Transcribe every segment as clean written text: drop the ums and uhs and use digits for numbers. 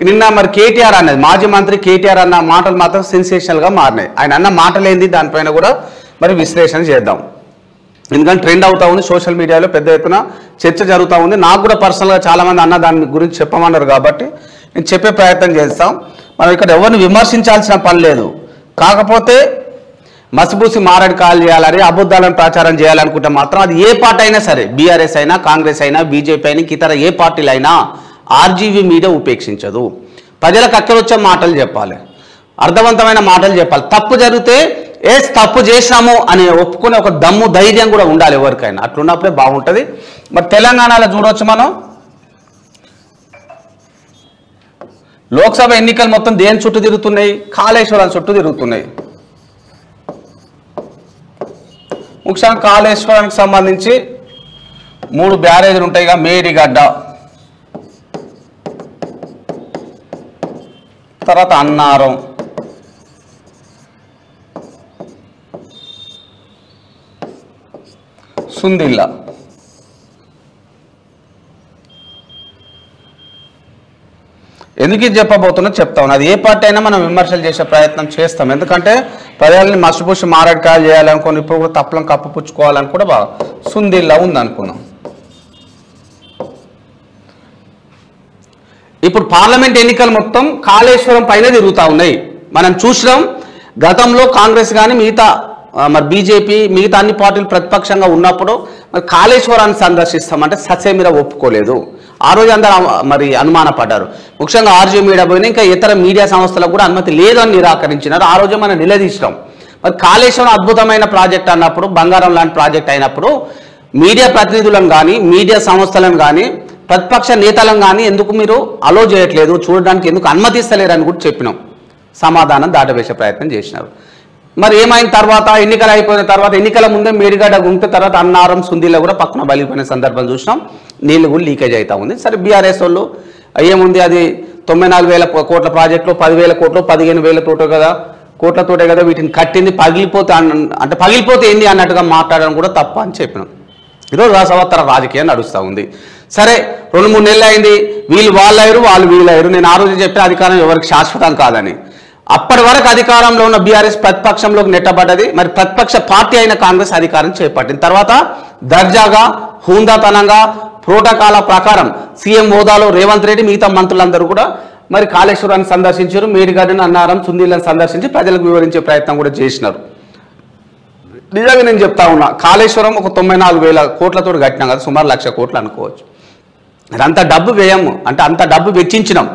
నిన్న మరి కేటీఆర్ అన్నది మాజీ మంత్రి కేటీఆర్ అన్న మాటలు మాత్రం సెన్సేషనల్గా మారినాయి. ఆయన అన్న మాటలు ఏంది దానిపైన కూడా మరి విశ్లేషణ చేద్దాం. ఎందుకంటే ట్రెండ్ అవుతా ఉంది, సోషల్ మీడియాలో పెద్ద ఎత్తున చర్చ జరుగుతూ ఉంది. నాకు కూడా పర్సనల్గా చాలామంది అన్న దాని గురించి చెప్పమన్నారు కాబట్టి నేను చెప్పే ప్రయత్నం చేస్తాం. మనం ఇక్కడ ఎవరిని విమర్శించాల్సిన పని లేదు. కాకపోతే మసిబూసి మారడి కాల్ చేయాలని అబద్ధాలను ప్రచారం చేయాలనుకుంటే మాత్రం అది ఏ పార్టీ అయినా సరే, బీఆర్ఎస్ అయినా కాంగ్రెస్ అయినా బీజేపీ అయినా ఇతర ఏ పార్టీలైనా ఆర్జీవీ మీద ఉపేక్షించదు. ప్రజలకు అక్కడొచ్చే మాటలు చెప్పాలి, అర్థవంతమైన మాటలు చెప్పాలి. తప్పు జరిగితే తప్పు చేసినాము అని ఒప్పుకునే ఒక దమ్ము ధైర్యం కూడా ఉండాలి ఎవరికైనా. అట్లున్నప్పుడే బాగుంటుంది. మరి తెలంగాణలో చూడవచ్చు మనం లోక్సభ ఎన్నికలు మొత్తం దేని చుట్టూ తిరుగుతున్నాయి? కాళేశ్వరం చుట్టూ తిరుగుతున్నాయి. ముఖ్యంగా కాళేశ్వరానికి సంబంధించి 3 బ్యారేజీలు ఉంటాయిగా, మేడిగడ్డ, తర్వాత అన్నారం, సుందిల్ల. ఎందుకు ఇది చెప్పబోతున్నా చెప్తా ఉన్నా. అది ఏ పార్టీ అయినా మనం విమర్శలు చేసే ప్రయత్నం చేస్తాం. ఎందుకంటే ప్రజల్ని మసిపూసి మారడికాయలు చేయాలనుకుని ఇప్పుడు కూడా తప్పులను కప్పుపుచ్చుకోవాలని కూడా బాగా సుందిల్ల ఉందనుకున్నాం. ఇప్పుడు పార్లమెంట్ ఎన్నికలు మొత్తం కాళేశ్వరం పైన తిరుగుతూ ఉన్నాయి. మనం చూసినాం గతంలో కాంగ్రెస్ కానీ మిగతా మరి బీజేపీ మిగతా అన్ని పార్టీలు ప్రతిపక్షంగా ఉన్నప్పుడు మరి కాళేశ్వరాన్ని సందర్శిస్తామంటే ససేమిరా ఒప్పుకోలేదు. ఆ రోజు అందరూ మరి అనుమానపడ్డారు. ముఖ్యంగా ఆర్జీ మీడియా పోయినా ఇంకా ఇతర మీడియా సంస్థలకు కూడా అనుమతి లేదు అని నిరాకరించినారు. ఆ రోజు మనం నిలదీసినాం. మరి కాళేశ్వరం అద్భుతమైన ప్రాజెక్ట్ అన్నప్పుడు, బంగారం లాంటి ప్రాజెక్ట్ అయినప్పుడు మీడియా ప్రతినిధులను కానీ మీడియా సంస్థలను కానీ ప్రతిపక్ష నేతలను కానీ ఎందుకు మీరు అలో చేయట్లేదు, చూడడానికి ఎందుకు అనుమతిస్తలేరు అని కూడా చెప్పినాం. సమాధానం దాటవేసే ప్రయత్నం చేసినారు. మరి ఏమైన తర్వాత ఎన్నికలు అయిపోయిన తర్వాత ఎన్నికల ముందే మేడిగడ్డ గుంటే తర్వాత అన్నారం సుందిలో కూడా పక్కన బలిపోయిన సందర్భం చూసినాం. నీళ్ళు కూడా లీకేజ్ అవుతా ఉంది. సరే బీఆర్ఎస్ వాళ్ళు ఏముంది అది 94,000 కోట్ల ప్రాజెక్టులో 10,000 కోట్లు 15,000 కోట్లతోటే కదా వీటిని కట్టింది, పగిలిపోతే అంటే పగిలిపోతే ఏంది అన్నట్టుగా మాట్లాడడం కూడా తప్ప అని చెప్పినాం. ఈరోజు రసవత్తర రాజకీయం నడుస్తూ ఉంది. సరే 2-3 నెలలు అయింది, వీళ్ళు వాళ్ళయ్యారు వాళ్ళు వీళ్ళయ్యారు. నేను ఆ రోజు చెప్పిన అధికారం ఎవరికి శాశ్వతం కాదని. అప్పటి వరకు అధికారంలో ఉన్న బీఆర్ఎస్ ప్రతిపక్షంలోకి నెట్టబడ్డది. మరి ప్రతిపక్ష పార్టీ అయిన కాంగ్రెస్ అధికారం చేపట్టిన తర్వాత దర్జాగా హుందాతనంగా ప్రోటోకాల ప్రకారం సీఎం హోదాలో రేవంత్ రెడ్డి మిగతా మంత్రులందరూ కూడా మరి కాళేశ్వరాన్ని సందర్శించారు. మేడిగడ్డను అన్నారం సుందిలను సందర్శించి ప్రజలకు వివరించే ప్రయత్నం కూడా చేసినారు. నిజంగా నేను చెప్తా ఉన్నా, కాళేశ్వరం ఒక 94,000 కోట్లతో కట్టినాం కదా, సుమారు 1,00,000 కోట్లు అనుకోవచ్చు. అంత డబ్బు వ్యయం అంటే అంత డబ్బు వెచ్చించినాం.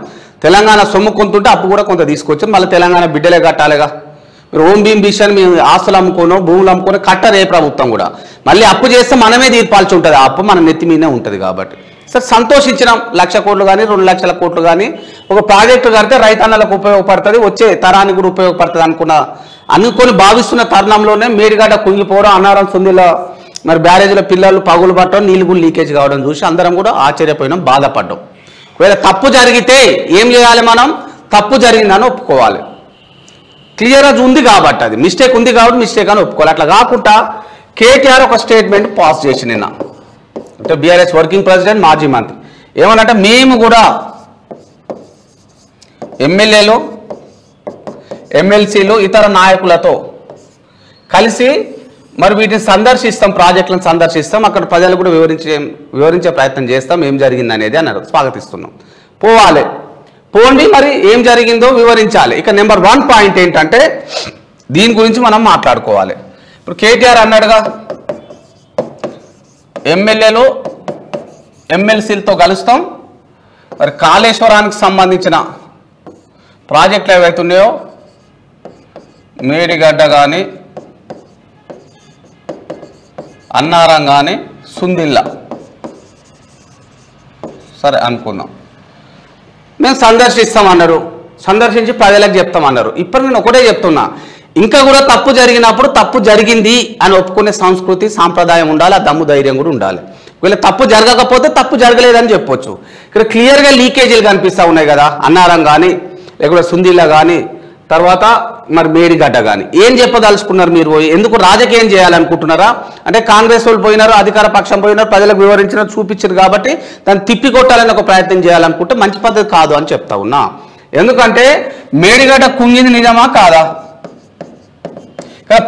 తెలంగాణ సొమ్ము కొంటుంటే అప్పు కూడా కొంత తీసుకొచ్చాం. మళ్ళీ తెలంగాణ బిడ్డలే కట్టాలిగా. మీరు ఓం భీమ్ బిషన్ మీ ఆస్తులు అమ్ముకోనో భూములు అమ్ముకోనో కట్టరు ఏ ప్రభుత్వం కూడా. మళ్ళీ అప్పు చేస్తే మనమే తీర్పాల్సి ఉంటుంది. ఆ అప్పు మన నెత్తి మీదే ఉంటుంది. కాబట్టి సరే సంతోషించినాం. 1,00,000 కోట్లు కానీ 2,00,000 కోట్లు కానీ ఒక ప్రాజెక్టు కడితే రైతన్నలకు ఉపయోగపడుతుంది, వచ్చే తరానికి కూడా ఉపయోగపడుతుంది అనుకొని భావిస్తున్న తరుణంలోనే మేడిగడ్డ కుంగిపోవడం, అన్నారం సుందిలో మరి బ్యారేజీల పిల్లలు పగులు పట్టడం, నీళ్ళు కూడా లీకేజ్ కావడం చూసి అందరం కూడా ఆశ్చర్యపోయినాం, బాధపడ్డాం. ఒకవేళ తప్పు జరిగితే ఏం చేయాలి? మనం తప్పు జరిగిందని ఒప్పుకోవాలి. క్లియర్గా ఉంది కాబట్టి అది మిస్టేక్ ఉంది కాబట్టి మిస్టేక్ అని ఒప్పుకోవాలి. అట్లా కాకుండా కేటీఆర్ ఒక స్టేట్మెంట్ పాస్ చేసి నిన్న అంటే బీఆర్ఎస్ వర్కింగ్ ప్రెసిడెంట్ మాజీ మంత్రి ఏమనంటే మేము కూడా ఎమ్మెల్యేలు ఎమ్మెల్సీలు ఇతర నాయకులతో కలిసి మరి వీటిని సందర్శిస్తాం, ప్రాజెక్టులను సందర్శిస్తాం, అక్కడ ప్రజలు కూడా వివరించే ప్రయత్నం చేస్తాం ఏం జరిగింది అనేది అన్నారు. స్వాగతిస్తున్నాం. పోవాలి, పోండి, మరి ఏం జరిగిందో వివరించాలి. ఇక నెంబర్ 1 పాయింట్ ఏంటంటే దీని గురించి మనం మాట్లాడుకోవాలి. ఇప్పుడు కేటీఆర్ అన్నాడుగా ఎమ్మెల్యేలు ఎమ్మెల్సీలతో కలుస్తాం, మరి కాళేశ్వరానికి సంబంధించిన ప్రాజెక్టులు ఏవైతున్నాయో మేడిగడ్డ కానీ అన్నారం కానీ సుందిల్ల సరే అనుకుందాం, మేము సందర్శిస్తామన్నారు, సందర్శించి ప్రజలకు చెప్తామన్నారు. ఇప్పుడు నేను ఒకటే చెప్తున్నా, ఇంకా కూడా తప్పు జరిగినప్పుడు తప్పు జరిగింది అని ఒప్పుకునే సంస్కృతి సాంప్రదాయం ఉండాలి, ఆ దమ్ము ధైర్యం కూడా ఉండాలి. వీళ్ళ తప్పు జరగకపోతే తప్పు జరగలేదని చెప్పొచ్చు. ఇక్కడ క్లియర్గా లీకేజీలు కనిపిస్తూ ఉన్నాయి కదా, అన్నారం కానీ లేకపోతే సుందిల్ల కానీ తర్వాత మరి మేడిగడ్డ కానీ ఏం చెప్పదలుచుకున్నారు మీరు? ఎందుకు రాజకీయం చేయాలనుకుంటున్నారా? అంటే కాంగ్రెస్ వాళ్ళు పోయినారు, అధికార పక్షం పోయినారు, ప్రజలకు వివరించినారు, చూపించారు కాబట్టి దాన్ని తిప్పికొట్టాలని ఒక ప్రయత్నం చేయాలనుకుంటే మంచి పద్ధతి కాదు అని చెప్తా ఉన్నా. ఎందుకంటే మేడిగడ్డ కుంగింది నిజమా కాదా?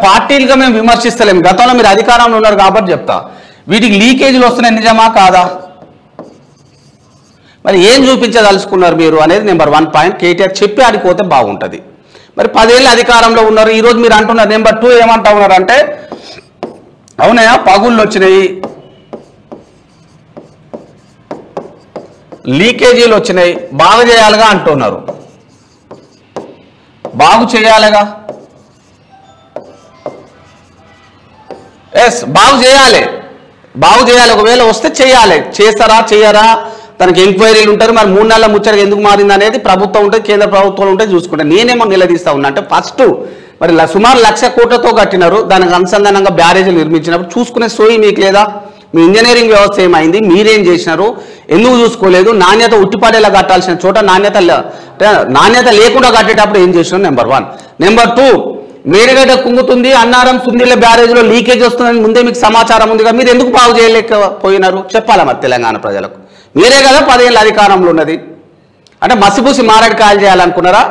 పార్టీలుగా మేము విమర్శిస్తలేము, గతంలో మీరు అధికారంలో ఉన్నారు కాబట్టి చెప్తా. వీటికి లీకేజీలు వస్తున్నాయి నిజమా కాదా? మరి ఏం చూపించదలుచుకున్నారు మీరు అనేది నెంబర్ 1 పాయింట్. కేటీఆర్ చెప్పి ఆడిపోతే బాగుంటుంది. మరి 10 ఏళ్ళు అధికారంలో ఉన్నారు, ఈరోజు మీరు అంటున్నారు. నెంబర్ 2 ఏమంటా ఉన్నారు అంటే అవునయా పగుళ్ళు వచ్చినాయి, లీకేజీలు వచ్చినాయి, బాగు చేయాలిగా అంటున్నారు. బాగు చేయాలిగా, ఎస్ బాగు చేయాలి, బాగు చేయాలి. ఒకవేళ వస్తే చేయాలి, చేస్తారా చేయరా దానికి ఎంక్వైరీలు ఉంటారు. మరి 3 నెలల ముచ్చట ఎందుకు మారింది అనేది ప్రభుత్వం ఉంటుంది, కేంద్ర ప్రభుత్వం ఉంటుంది, చూసుకుంటారు. నేనేమో నిలదీస్తా ఉన్నా అంటే ఫస్ట్ మరి సుమారు 1,00,000 కోట్లతో కట్టినారు, దానికి అనుసంధానంగా బ్యారేజీలు నిర్మించినప్పుడు చూసుకునే సోయి మీకు లేదా? మీ ఇంజనీరింగ్ వ్యవస్థ ఏమైంది? మీరేం చేసినారు? ఎందుకు చూసుకోలేదు? నాణ్యత ఉట్టిపడేలా కట్టాల్సిన చోట నాణ్యత లేకుండా కట్టేటప్పుడు ఏం చేసినారు? నెంబర్ 1. నెంబర్ 2 మేడిగడ్డ కుంగుతుంది, అన్నారం సుందిళ్ళ బ్యారేజ్లో లీకేజ్ వస్తుందని ముందే మీకు సమాచారం ఉందిగా, మీరు ఎందుకు బాగు చేయలేకపోయినారు? చెప్పాలా మరి తెలంగాణ ప్రజలకు? మీరే కదా 10 ఏళ్ళ అధికారంలో ఉన్నది. అంటే మసిపూసి మారడికాయలు చేయాలనుకున్నారా?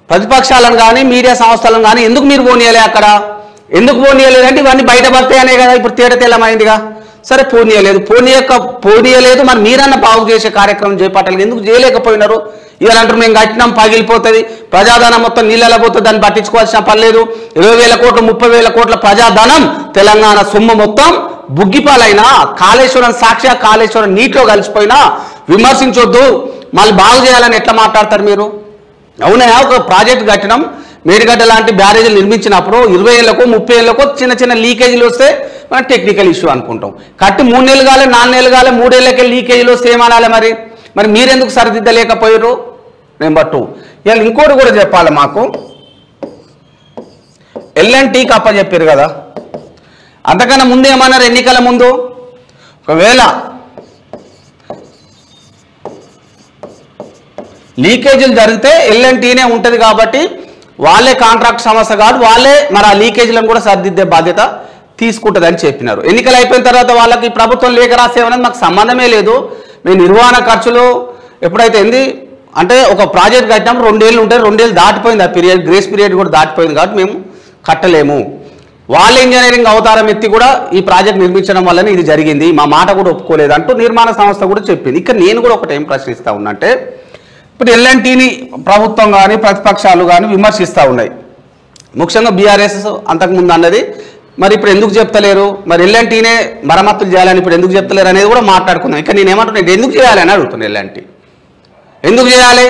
ప్రతిపక్షాలను కానీ మీడియా సంస్థలను కానీ ఎందుకు మీరు పోనీయలే? అక్కడ ఎందుకు పోనీయలేదంటే ఇవన్నీ బయటపడతాయనే కదా ఇప్పుడు తేడతెల్లమైందిగా. సరే పోనీయలేదు, మరి మీరన్నా బాగు చేసే కార్యక్రమం చేపట్టాలి, ఎందుకు చేయలేకపోయినారు? ఇవాళ అంటారు మేము కట్టినాం పగిలిపోతుంది, ప్రజాధనం మొత్తం నీళ్ళలో పోతుంది, దాన్ని పట్టించుకోవాల్సిన పని లేదు. 20,000 కోట్లు 30,000 కోట్ల ప్రజాధనం తెలంగాణ సొమ్ము మొత్తం బుగ్గిపాలైనా, కాళేశ్వరం సాక్షిగా కాళేశ్వరం నీటిలో కలిసిపోయినా విమర్శించొద్దు, మళ్ళీ బాగు చేయాలని ఎట్లా మాట్లాడతారు మీరు? అవునా, ఒక ప్రాజెక్ట్ కట్టినాం, మేడిగడ్డ లాంటి బ్యారేజీలు నిర్మించినప్పుడు 20 ఏళ్లకు 30 ఏళ్లకు చిన్న చిన్న లీకేజీలు వస్తే మనం టెక్నికల్ ఇష్యూ అనుకుంటాం. కట్టి 3 నెలలు కాలే 4 నెలలు కాలే 3 ఏళ్ళకే లీకేజీలు వస్తే ఏమనాలి? మరి మీరెందుకు సరిదిద్దలేకపోయారు? నెంబర్ 2 ఇవాళ ఇంకోటి కూడా చెప్పాలి. మాకు ఎల్ఎన్టీకి అప్పచెప్పారు కదా, అంతకన్నా ముందు ఏమన్నారు? ఎన్నికల ముందు ఒకవేళ లీకేజీలు జరిగితే ఎల్ఎన్టీనే ఉంటుంది కాబట్టి వాళ్ళే కాంట్రాక్ట్ సంస్థ కాదు, వాళ్ళే మరి ఆ లీకేజీలను కూడా సరిదిద్దే బాధ్యత తీసుకుంటుందని చెప్పినారు. ఎన్నికలు అయిపోయిన తర్వాత వాళ్ళకి ప్రభుత్వం లేఖ రాసేమనేది మాకు సంబంధమే లేదు, మేము నిర్వహణ ఖర్చులు ఎప్పుడైతే ఏంది అంటే ఒక ప్రాజెక్ట్ కట్టినప్పుడు 2 ఏళ్ళు ఉంటాయి, 2 ఏళ్ళు దాటిపోయింది, ఆ పీరియడ్ గ్రేస్ పీరియడ్ కూడా దాటిపోయింది కాబట్టి మేము కట్టలేము. వాళ్ళ ఇంజనీరింగ్ అవతారం ఎత్తి కూడా ఈ ప్రాజెక్ట్ నిర్మించడం వల్లనే ఇది జరిగింది, మా మాట కూడా ఒప్పుకోలేదు అంటూ నిర్మాణ సంస్థ కూడా చెప్పింది. ఇక్కడ నేను కూడా ఒకటి ఏం ప్రశ్నిస్తా ఉన్నా అంటే ఇప్పుడు ఎల్ఎన్టీని ప్రభుత్వం కానీ ప్రతిపక్షాలు కానీ విమర్శిస్తూ ఉన్నాయి. ముఖ్యంగా బీఆర్ఎస్ అంతకుముందు అన్నది మరి ఇప్పుడు ఎందుకు చెప్తలేరు, మరి ఎల్ఎన్టీనే మరమ్మతులు చేయాలని ఇప్పుడు ఎందుకు చెప్తలేరు అనేది కూడా మాట్లాడుకున్నాం. ఇక్కడ నేను ఏమంటున్నాను, ఎందుకు చేయాలని అడుగుతున్నాను. ఎల్ఎన్టీ ఎందుకు చేయాలి?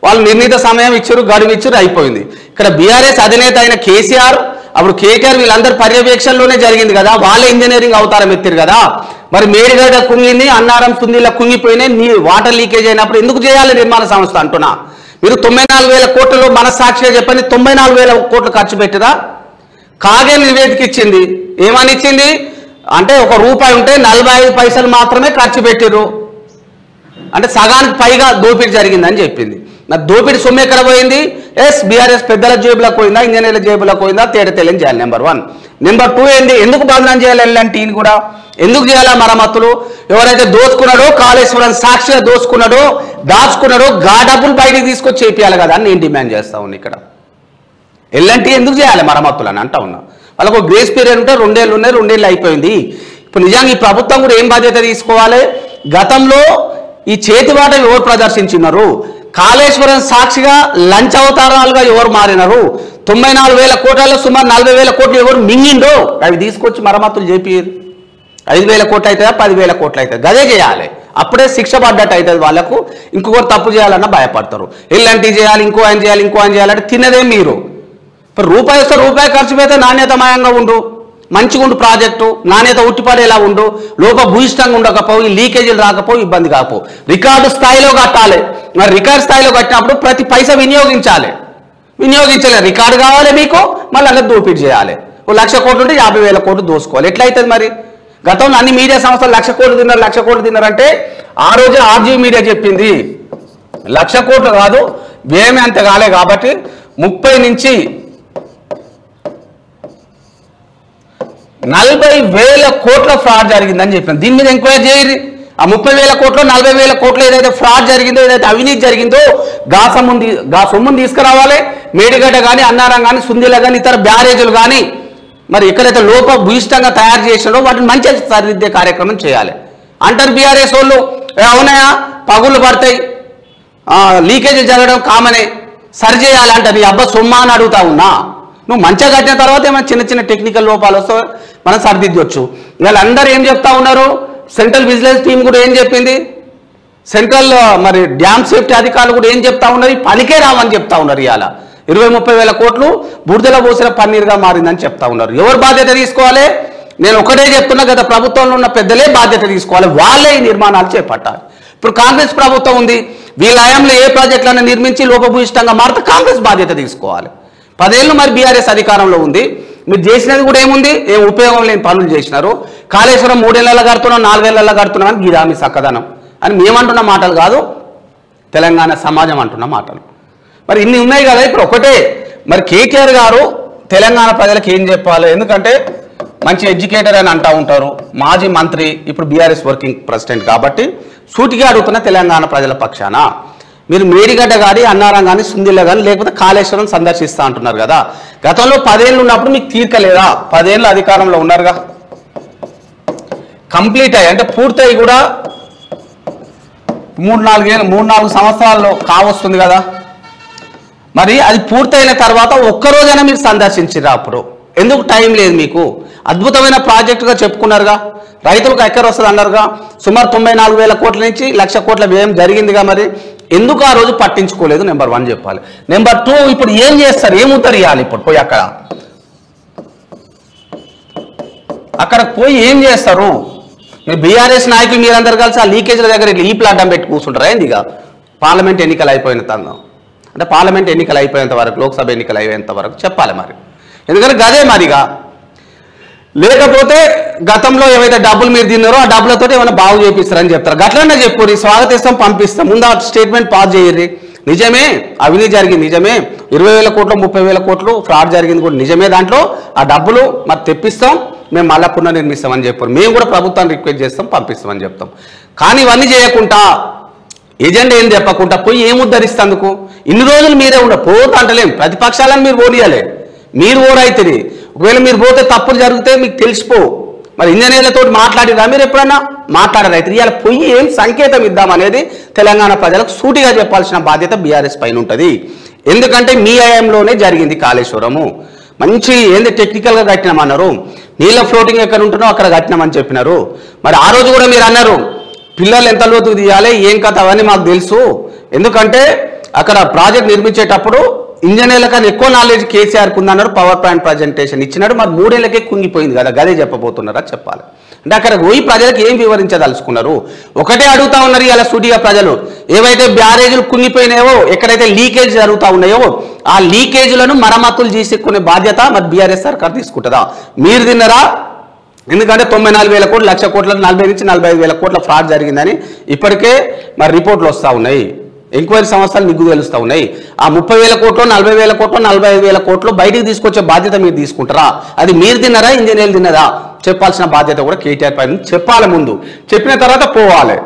వాళ్ళు నిర్ణీత సమయం ఇచ్చారు, గడువు ఇచ్చారు, అయిపోయింది. ఇక్కడ బీఆర్ఎస్ అధినేత అయిన కేసీఆర్, అప్పుడు కేటీఆర్ వీళ్ళందరి పర్యవేక్షణలోనే జరిగింది కదా, వాళ్ళే ఇంజనీరింగ్ అవతారం ఎత్తారు కదా. మరి మేడిగడ్డ కుంగింది, అన్నారం సుందిళ్ళ కుంగిపోయినాయి, వాటర్ లీకేజ్ అయినప్పుడు ఎందుకు చేయాలి నిర్మాణ సంస్థ అంటున్నా? మీరు 94,000 కోట్లలో మనస్సాక్షిగా చెప్పండి, 94,000 కోట్లు ఖర్చు పెట్టిరా? కాగే నివేదిక ఇచ్చింది, ఏమని ఇచ్చింది అంటే ₹1 ఉంటే 45 పైసలు మాత్రమే ఖర్చు పెట్టిరు, అంటే సగానికి పైగా దోపిడీ జరిగిందని చెప్పింది. మరి దోపిడీ సొమ్ము ఎక్కడ పోయింది? ఎస్ బీఆర్ఎస్ పెద్దల జేబులకు పోయిందా, ఇంజనీర్ల జేబులకు పోయిందా? తేడతెల్లని చేయాలి. నెంబర్ 1. నెంబర్ 2 ఏంది? ఎందుకు బదనాం చేయాలి ఎల్ఎన్టీని కూడా? ఎందుకు చేయాలా మరమ్మతులు? ఎవరైతే దోచుకున్నాడో, కాళేశ్వరం సాక్షిగా దోచుకున్నాడో, దాచుకున్నాడో గా డబ్బులు బయటికి తీసుకొచ్చి చేపియాలి కదా అని నేను డిమాండ్ చేస్తా ఉన్నా. ఇక్కడ ఎల్ఎన్టీ ఎందుకు చేయాలి మరమ్మతులు అని అంటా ఉన్నా. వాళ్ళకు గ్రేస్ పీరియడ్ ఉంటే 2 ఏళ్ళు ఉన్నాయి, 2 ఏళ్ళు అయిపోయింది. ఇప్పుడు నిజంగా ఈ ప్రభుత్వం కూడా ఏం బాధ్యత తీసుకోవాలి? గతంలో ఈ చేతివాట ఎవరు ప్రదర్శించినారు? కాళేశ్వరం సాక్షిగా లంచ అవతారాలుగా ఎవరు మారినారు? 94,000 కోట్లలో సుమారు 40,000 కోట్లు ఎవరు మింగిండో అవి తీసుకొచ్చి మరమ్మతులు చేపి 5,000 కోట్లు అవుతుందా 10,000 కోట్లు అవుతుంది, గదే చేయాలి. అప్పుడే శిక్ష పడ్డట్టు అవుతుంది. వాళ్ళకు ఇంకొకరు తప్పు చేయాలన్నా భయపడతారు. ఎల్ఎన్టీ చేయాలి, ఇంకో ఆయన చేయాలంటే తినదే మీరు. ఇప్పుడు రూపాయి వస్తే రూపాయి ఖర్చు పెడితే నాణ్యతమయంగా ఉండు, మంచిగా ఉండు, ప్రాజెక్టు నాణ్యత ఉట్టిపడేలా ఉండు, భూయిష్టంగా ఉండకపోవు, ఈ లీకేజీలు రాకపోవు, ఇబ్బంది కాకపోవు. రికార్డు స్థాయిలో కట్టాలి. మరి రికార్డు స్థాయిలో కట్టినప్పుడు ప్రతి పైసా వినియోగించాలి. రికార్డు కావాలి మీకు, మళ్ళీ అలా దోపిడీ చేయాలి. 1,00,000 కోట్లు ఉంటే 50,000 కోట్లు దోసుకోవాలి. ఎట్లయితుంది మరి? గతంలో అన్ని మీడియా సంస్థలు 1,00,000 కోట్లు తిన్నారంటే ఆ రోజే ఆర్జీ మీడియా చెప్పింది 1,00,000 కోట్లు కాదు, వ్యయమే అంత కాలే కాబట్టి 30 నుంచి 40,000 కోట్ల ఫ్రాడ్ జరిగిందని చెప్పిన దీని మీద ఎంక్వైరీ చేయరు. ఆ 30,000 కోట్లు 40,000 కోట్లు ఏదైతే ఫ్రాడ్ జరిగిందో, ఏదైతే అవినీతి జరిగిందో గా సొమ్మును తీసుకురావాలి. మేడిగడ్డ కానీ, అన్నారం కానీ, సుందిల కానీ, ఇతర బ్యారేజీలు కానీ మరి ఎక్కడైతే లోపభూయిష్టంగా తయారు చేసినారో వాటిని మంచిగా సరిదిద్దే కార్యక్రమం చేయాలి అంటారు బీఆర్ఎస్ వాళ్ళు. అవునాయా, పగుళ్ళు పడతాయి, లీకేజీలు జరగడం కామనే, సరి చేయాలి అంటారు. నీ అబ్బా సొమ్మ అని అడుగుతా ఉన్నా. నువ్వు మంచిగా కట్టిన తర్వాత ఏమైనా చిన్న చిన్న టెక్నికల్ లోపాలు వస్తే మనం సరిదిద్దొచ్చు. వీళ్ళందరూ ఏం చెప్తా ఉన్నారు, సెంట్రల్ విజిలెన్స్ టీం కూడా ఏం చెప్పింది, సెంట్రల్ మరి డ్యామ్ సేఫ్టీ అధికారులు కూడా ఏం చెప్తా ఉన్నారు, పనికే రావని చెప్తా ఉన్నారు. ఇవాళ 20-30 కోట్లు బురదలో పోసిన పన్నీరుగా మారిందని చెప్తా ఉన్నారు. ఎవరు బాధ్యత తీసుకోవాలి? నేను ఒకటే చెప్తున్నా, గత ప్రభుత్వంలో ఉన్న పెద్దలే బాధ్యత తీసుకోవాలి, వాళ్ళే ఈ నిర్మాణాలు చేపట్టాలి. ఇప్పుడు కాంగ్రెస్ ప్రభుత్వం ఉంది, వీళ్ళ హయాంలో ఏ ప్రాజెక్టులను నిర్మించి లోపభూయిష్టంగా మారితే కాంగ్రెస్ బాధ్యత తీసుకోవాలి. 10 ఏళ్ళు మరి బీఆర్ఎస్ అధికారంలో ఉంది, మీరు చేసినది కూడా ఏముంది, ఏం ఉపయోగం లేని పనులు చేసినారు. కాళేశ్వరం 3 ఏళ్ళలో కడుతున్నాం, 4 ఏళ్ళలో కడుతున్నాం అని గిరామి సక్కదనం అని మేమంటున్న మాటలు కాదు, తెలంగాణ సమాజం అంటున్న మాటలు. మరి ఇన్ని ఉన్నాయి కదా. ఇప్పుడు ఒకటే మరి కేటీఆర్ గారు తెలంగాణ ప్రజలకు ఏం చెప్పాలి, ఎందుకంటే మంచి ఎడ్యుకేటర్ అని అంటూ ఉంటారు, మాజీ మంత్రి, ఇప్పుడు బీఆర్ఎస్ వర్కింగ్ ప్రెసిడెంట్ కాబట్టి సూటిగా అడుగుతున్న తెలంగాణ ప్రజల పక్షాన, మీరు మేడిగడ్డ కానీ, అన్నారం కానీ, సుందిల్ల కానీ, లేకపోతే కాళేశ్వరం సందర్శిస్తా అంటున్నారు కదా. గతంలో 10 ఏళ్ళు ఉన్నప్పుడు మీకు తీర్కలేదా? 10 ఏళ్ళు అధికారంలో ఉన్నారుగా, కంప్లీట్ అయ్యి అంటే పూర్తయి కూడా 3-4 సంవత్సరాల్లో కావస్తుంది కదా. మరి అది పూర్తయిన తర్వాత ఒక్కరోజైనా మీరు సందర్శించిరా? అప్పుడు ఎందుకు టైం లేదు మీకు? అద్భుతమైన ప్రాజెక్టుగా చెప్పుకున్నారుగా, రైతులకు ఎక్కడ వస్తుంది అన్నారుగా, సుమారు 94,000 కోట్ల నుంచి 1,00,000 కోట్ల వ్యయం జరిగిందిగా. మరి ఎందుకు ఆ రోజు పట్టించుకోలేదు? నెంబర్ 1 చెప్పాలి. నెంబర్ 2, ఇప్పుడు ఏం చేస్తారు, ఏం ఉత్తరియాలి? ఇప్పుడు పోయి అక్కడికి పోయి ఏం చేస్తారు? మీరు బీఆర్ఎస్ నాయకులు మీరందరూ కలిసి ఆ లీకేజ్ల దగ్గర ఇట్లా ఈ ప్లాట్ పెట్టి కూర్చుంటారా? ఏందిగా పార్లమెంట్ ఎన్నికలు అయిపోయిన తందం అంటే పార్లమెంట్ ఎన్నికలు అయిపోయేంత వరకు, లోక్సభ ఎన్నికలు అయ్యేంత వరకు చెప్పాలి మరి. ఎందుకంటే గదే మరిగా, లేకపోతే గతంలో ఏవైతే డబ్బులు మీరు తిన్నారో ఆ డబ్బులతో ఏమైనా బాగు చేపిస్తారని చెప్తారు. గట్లనే చెప్పుర్రి, స్వాగతిస్తాం, పంపిస్తాం, ముందు ఆ స్టేట్మెంట్ పాస్ చేయర్రి. నిజమే అవినీతి జరిగింది, నిజమే 20,000 కోట్లు 30,000 కోట్లు ఫ్రాడ్ జరిగింది కూడా నిజమే. దాంట్లో ఆ డబ్బులు మరి తెప్పిస్తాం, మేము మళ్ళా పునర్నిర్మిస్తామని చెప్పారు. మేము కూడా ప్రభుత్వాన్ని రిక్వెస్ట్ చేస్తాం, పంపిస్తామని చెప్తాం. కానీ ఇవన్నీ చేయకుండా, ఎజెండా ఏం చెప్పకుండా పోయి ఏం ఉద్ధరిస్తందుకు? ఇన్ని రోజులు మీరే పోతా అంటలేం, ప్రతిపక్షాలను మీరు ఓడియాలి, మీరు ఓరైతుంది. ఒకవేళ మీరు పోతే తప్పులు జరిగితే మీకు తెలిసిపో. మరి ఇంజనీర్లతో మాట్లాడిరా? మీరు ఎప్పుడన్నా మాట్లాడారు? అయితే ఇవాళ పోయి ఏం సంకేతం ఇద్దామనేది తెలంగాణ ప్రజలకు సూటిగా చెప్పాల్సిన బాధ్యత బీఆర్ఎస్ పైన ఉంటుంది. ఎందుకంటే మీ హయాంలోనే జరిగింది కాళేశ్వరము. మంచి ఏంది టెక్నికల్గా కట్టినామన్నారు, నీళ్ళ ఫ్లోటింగ్ ఎక్కడ ఉంటున్నో అక్కడ కట్టినామని చెప్పినారు. మరి ఆ రోజు కూడా మీరు అన్నారు పిల్లలు ఎంత లోతుకు తీయాలి, ఏం కథ అవన్నీ మాకు తెలుసు. ఎందుకంటే అక్కడ ప్రాజెక్ట్ నిర్మించేటప్పుడు ఇంజనీర్ల కన్నా ఎక్కువ నాలెడ్జ్ కేసీఆర్కి ఉందన్నారు. పవర్ పాయింట్ ప్రజెంటేషన్ ఇచ్చినాడు. మరి 3 ఏళ్ళకే కుంగిపోయింది కదా, గదే చెప్పబోతున్నారా? చెప్పాలి అంటే అక్కడ పోయి ప్రజలకు ఏం వివరించదలుచుకున్నారు? ఒకటే అడుగుతా ఉన్నారు ఇలా సూటిగా ప్రజలు, ఏవైతే బ్యారేజీలు కుంగిపోయినాయో, ఎక్కడైతే లీకేజ్ జరుగుతూ ఉన్నాయో ఆ లీకేజీలను మరమ్మతులు చేసుకునే బాధ్యత మరి బీఆర్ఎస్ సర్కార్ తీసుకుంటుందా? మీరు తిన్నారా? ఎందుకంటే 94,000 కోట్లు, 1,00,000 కోట్ల 40 నుంచి 45,000 కోట్ల ఫ్రాడ్ జరిగిందని ఇప్పటికే మరి రిపోర్ట్లు వస్తూ ఉన్నాయి, ఎంక్వైరీ సంస్థలు నిగ్గు తెలుస్తూ ఉన్నాయి. ఆ 30,000 కోట్లు 40,000 కోట్లు 45,000 కోట్లు బయటికి తీసుకొచ్చే బాధ్యత మీరు తీసుకుంటారా? అది మీరు తిన్నారా, ఇంజనీర్లు తిన్నారా? చెప్పాల్సిన బాధ్యత కూడా కేటీఆర్ పైన చెప్పాలి. ముందు చెప్పిన తర్వాత పోవాలి.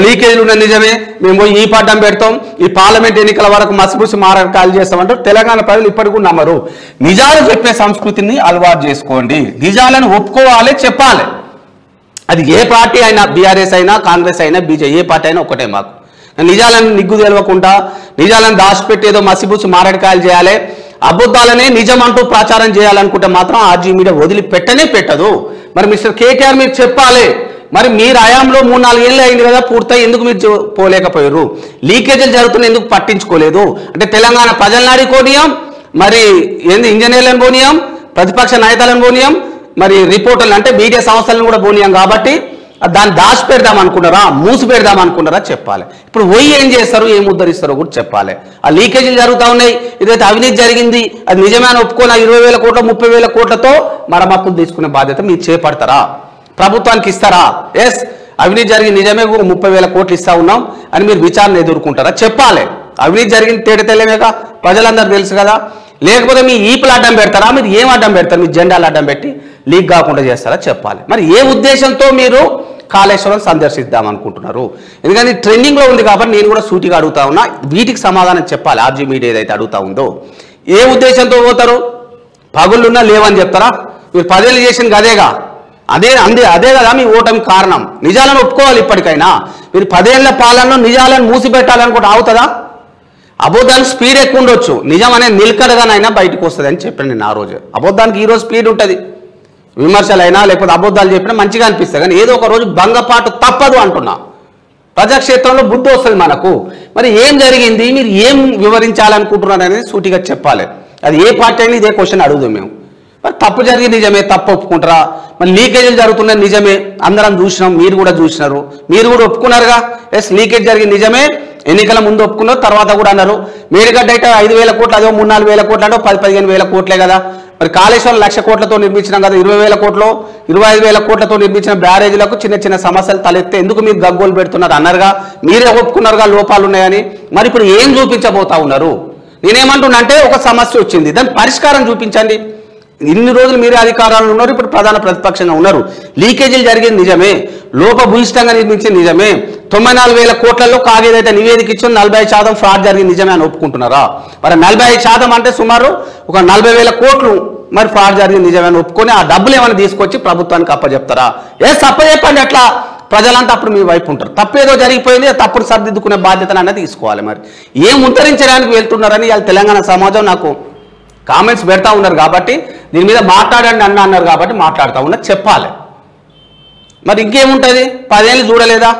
లీకేజీలు ఉన్న నిజమే, మేము పోయి ఈ పడ్డం పెడతాం, ఈ పార్లమెంట్ ఎన్నికల వరకు మసిపూసి మారకాలు చేస్తామంటారు. తెలంగాణ ప్రజలు ఇప్పటికి కూడా నమ్మరు. నిజాలు చెప్పే సంస్కృతిని అలవాటు చేసుకోండి, నిజాలను ఒప్పుకోవాలి, చెప్పాలి. అది ఏ పార్టీ అయినా, బీఆర్ఎస్ అయినా, కాంగ్రెస్ అయినా, బీజేపీ, ఏ పార్టీ అయినా ఒకటే. మాకు నిజాలను నిగ్గు తెలవకుండా, నిజాలను దాచిపెట్టి ఏదో మసిపూసి మారడికాయలు చేయాలి, అబద్ధాలనే నిజం అంటూ ప్రచారం చేయాలనుకుంటే మాత్రం ఆర్జీ మీడియా వదిలిపెట్టనే పెట్టదు. మరి మిస్టర్ కేటీఆర్ మీరు చెప్పాలి. మరి మీరు హయాంలో 3-4 ఏళ్ళు అయింది కదా పూర్తయి, ఎందుకు మీరు పోలేకపోయారు? లీకేజీలు జరుగుతున్న ఎందుకు పట్టించుకోలేదు? అంటే తెలంగాణ ప్రజలను అడిగోనియం, మరి ఏంది ఇంజనీర్లను పోనీయం, ప్రతిపక్ష నాయకులను పోనీయం, మరి రిపోర్టర్లు అంటే మీడియా సంస్థలను కూడా పోనీయం. కాబట్టి దాన్ని దాచి పెడదాం అనుకున్నారా, మూసి పెడదాం అనుకున్నారా? చెప్పాలి. ఇప్పుడు పోయి ఏం చేస్తారు, ఏం ఉద్ధరిస్తారో కూడా చెప్పాలి. ఆ లీకేజీలు జరుగుతూ ఉన్నాయి, ఇదైతే అవినీతి జరిగింది, అది నిజమైన ఒప్పుకోనా 20,000 కోట్లు 30,000 కోట్లతో మరమ్మతులు తీసుకునే బాధ్యత మీరు చేపడతారా? ప్రభుత్వానికి ఇస్తారా? ఎస్ అవినీతి జరిగి నిజమే 30,000 కోట్లు ఇస్తా ఉన్నాం అని మీరు విచారణ ఎదుర్కొంటారా? చెప్పాలి. అవినీతి జరిగింది తేట తెల్లమేగా, ప్రజలందరూ తెలుసు కదా. లేకపోతే మీ ఈపులు అడ్డం పెడతారా, మీరు ఏం అడ్డం పెడతారు, మీ జెండాలు అడ్డం పెట్టి లీక్ కాకుండా చేస్తారా చెప్పాలి. మరి ఏ ఉద్దేశంతో మీరు కాళేశ్వరం సందర్శిద్దాం అనుకుంటున్నారు? ఎందుకంటే ట్రెండింగ్లో ఉంది కాబట్టి నేను కూడా సూటిగా అడుగుతా ఉన్నా, వీటికి సమాధానం చెప్పాలి. ఆర్జీ మీడియా ఏదైతే అడుగుతా ఉందో ఏ ఉద్దేశంతో పోతారు? పగుళ్ళున్నా లేవని చెప్తారా? మీరు 10 ఏళ్ళు చేసింది అదేగా, అదే కదా మీ ఓటమి కారణం. నిజాలను ఒప్పుకోవాలి. ఇప్పటికైనా మీరు 10 ఏళ్ల పాలనలో నిజాలను మూసిపెట్టాలనుకుంటే అవుతుందా? అబద్ధానికి స్పీడ్ ఎక్కువ ఉండొచ్చు, నిజం అనేది నిలకడగానైనా బయటకు వస్తుంది అని చెప్పాను నేను ఆ రోజు. అబద్ధానికి ఈరోజు స్పీడ్ ఉంటుంది, విమర్శలైనా లేకపోతే అబద్ధాలు చెప్పినా మంచిగా అనిపిస్తుంది, కానీ ఏదో ఒక రోజు భంగపాటు తప్పదు అంటున్నా. ప్రజాక్షేత్రంలో బుద్ధి వస్తుంది మనకు. మరి ఏం జరిగింది, మీరు ఏం వివరించాలనుకుంటున్నారు అనేది సూటిగా చెప్పాలి. అది ఏ పార్టీ అయినా ఇదే క్వశ్చన్ అడుగుదాం మేము. మరి తప్పు జరిగింది నిజమే, తప్పు ఒప్పుకుంటారా? మరి లీకేజీలు జరుగుతున్నాయి నిజమే, అందరం చూసినాం, మీరు కూడా చూసినారు, మీరు కూడా ఒప్పుకున్నారుగా. ఎస్ లీకేజ్ జరిగింది నిజమే, ఎన్నికల ముందు ఒప్పుకున్నారు, తర్వాత కూడా అన్నారు. మేడిగడ్డ అయితే 5,000 కోట్లు, అదో 3-4 వేల కోట్లు, అంటే 10-15 కోట్లే కదా. మరి కాళేశ్వరం 1,00,000 కోట్లతో నిర్మించినాం కదా, 20,000 కోట్లు 25,000 కోట్లతో నిర్మించిన బ్యారేజీలకు చిన్న చిన్న సమస్యలు తలెత్తే ఎందుకు మీరు గగ్గోలు పెడుతున్నారు అన్నారుగా, మీరే ఒప్పుకున్నారుగా లోపాలు ఉన్నాయని. మరి ఇప్పుడు ఏం చూపించబోతా ఉన్నారు? నేనేమంటున్నా అంటే, ఒక సమస్య వచ్చింది, దాని పరిష్కారం చూపించండి. ఇన్ని రోజులు మీరే అధికారాలు ఉన్నారు, ఇప్పుడు ప్రధాన ప్రతిపక్షంగా ఉన్నారు. లీకేజీలు జరిగింది నిజమే, లోపభూయిష్టంగా నిర్మించింది నిజమే, 94,000 కోట్లలో కాగేదైతే నివేదిక ఇచ్చింది 45% ఫ్రాడ్ జరిగింది నిజమే అని ఒప్పుకుంటున్నారా? మరి 45% అంటే సుమారు ఒక 40,000 కోట్లు మరి ఫ్రాడ్ జరిగింది నిజమే అని ఒప్పుకొని ఆ డబ్బులు ఏమైనా తీసుకొచ్చి ప్రభుత్వానికి అప్పచెప్తారా? అప్పచెప్పండి, అట్లా ప్రజలంతా అప్పుడు మీ వైపు ఉంటారు. తప్పేదో జరిగిపోయింది, తప్పును సర్దిద్దుకునే బాధ్యతను అన్నది తీసుకోవాలి. మరి ఏం ఉత్తరించడానికి వెళ్తున్నారని ఇవాళ తెలంగాణ సమాజం నాకు కామెంట్స్ పెడతా ఉన్నారు కాబట్టి, దీని మీద మాట్లాడండి అన్నారు కాబట్టి మాట్లాడుతూ ఉన్నా, చెప్పాలి. మరి ఇంకేముంటుంది? 10 ఏళ్ళు చూడలేదా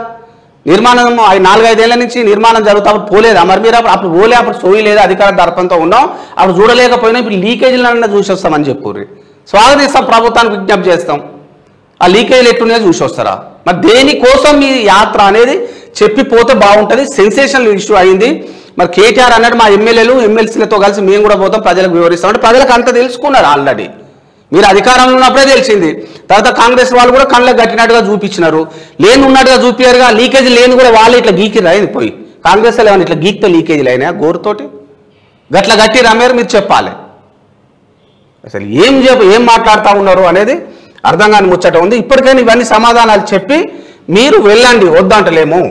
నిర్మాణం? 4-5 ఏళ్ల నుంచి నిర్మాణం జరుగుతా పోలేదా? మరి మీరు అప్పుడు పోలే, అప్పుడు సోయి లేదా, అధికార దర్పంతో ఉన్నాం, అప్పుడు చూడలేకపోయినా ఇప్పుడు లీకేజీలన్నా చూసి వస్తామని చెప్పుర్రి. స్వాగతిస్తాం, ప్రభుత్వానికి విజ్ఞప్తి చేస్తాం. ఆ లీకేజీలు ఎట్లున్నాయో చూసి వస్తారా? మరి దేనికోసం మీ యాత్ర అనేది చెప్పిపోతే బాగుంటుంది. సెన్సేషనల్ ఇష్యూ అయింది. మరి కేటీఆర్ అన్నట్టు మా ఎమ్మెల్యేలు ఎమ్మెల్సీలతో కలిసి మేము కూడా పోతాం, ప్రజలకు వివరిస్తాం అంటే ప్రజలకు అంత తెలుసుకున్నారు ఆల్రెడీ. మీరు అధికారంలో ఉన్నప్పుడే తెలిసింది. తర్వాత కాంగ్రెస్ వాళ్ళు కూడా కళ్ళకు గట్టినట్టుగా చూపించినారు, లేని ఉన్నట్టుగా చూపించారుగా. లీకేజీ లేని కూడా వాళ్ళు ఇట్లా గీకిరా అయింది పోయి కాంగ్రెస్ వాళ్ళు ఏమన్నా ఇట్లా గీక్తో లీకేజీలు అయినాయా గోరుతోటి? గట్ల గట్టి రమేరు మీరు చెప్పాలి. అసలు ఏం మాట్లాడుతూ ఉన్నారు అనేది అర్థం కాని ముచ్చట ఉంది. ఇప్పటికైనా ఇవన్నీ సమాధానాలు చెప్పి మీరు వెళ్ళండి, వద్దంటలేము.